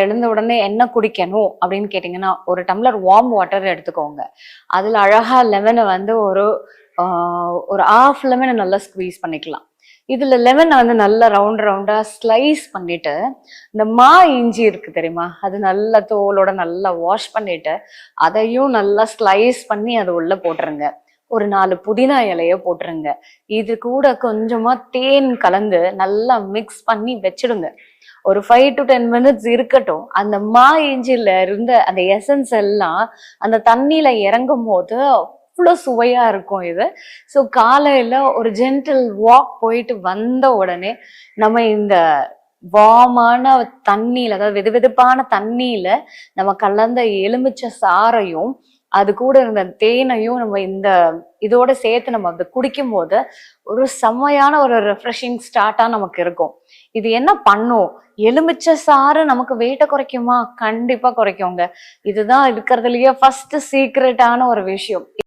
எழுந்த உடனே என்ன குடிக்கணும் அப்படின்னு கேட்டீங்கன்னா, ஒரு டம்ளர் வார்ம் வாட்டர் எடுத்துக்கோங்க. அதுல அழகா லெமனை வந்து ஒரு ஹாஃப் லெமனை நல்லா ஸ்குவீஸ் பண்ணிக்கலாம். இதுல லெமனை வந்து நல்லா ரவுண்ட் ரவுண்டா ஸ்லைஸ் பண்ணிட்டு, இந்த இஞ்சி இருக்கு தெரியுமா, அது நல்லா தோலோட நல்லா வாஷ் பண்ணிட்டு அதையும் நல்லா ஸ்லைஸ் பண்ணி அது உள்ள போட்டுருங்க. ஒரு 4 புதினா இலைய போட்டுருங்க. இது கூட கொஞ்சமா தேன் கலந்து நல்லா மிக்ஸ் பண்ணி வச்சிடுங்க. ஒரு 5 to 10 மினிட்ஸ் இருக்கட்டும். அந்த இஞ்சில இருந்த அந்த எசன்ஸ் எல்லாம் அந்த தண்ணியில இறங்கும் போது அவ்வளவு சுவையா இருக்கும் இது. ஸோ காலையில ஒரு ஜென்டில் வாக் போயிட்டு வந்த உடனே நம்ம இந்த வார்மான தண்ணியில, அதாவது வெதுவெதுப்பான தண்ணியில நம்ம கலந்த எலுமிச்சை சாறையும் அது கூட இருந்த தேனையும் நம்ம இதோட சேர்த்து நம்ம அதை குடிக்கும் போது ஒரு செம்மையான ஒரு ரெஃப்ரெஷிங் ஸ்டார்ட்டா நமக்கு இருக்கும். இது என்ன பண்ணும்? எலுமிச்சை சாறு நமக்கு வெயிட்ட குறைக்குமா? கண்டிப்பா குறைக்குங்க. இதுதான் இருக்கிறதுலயே ஃபர்ஸ்ட் சீக்ரெட்டான ஒரு விஷயம்.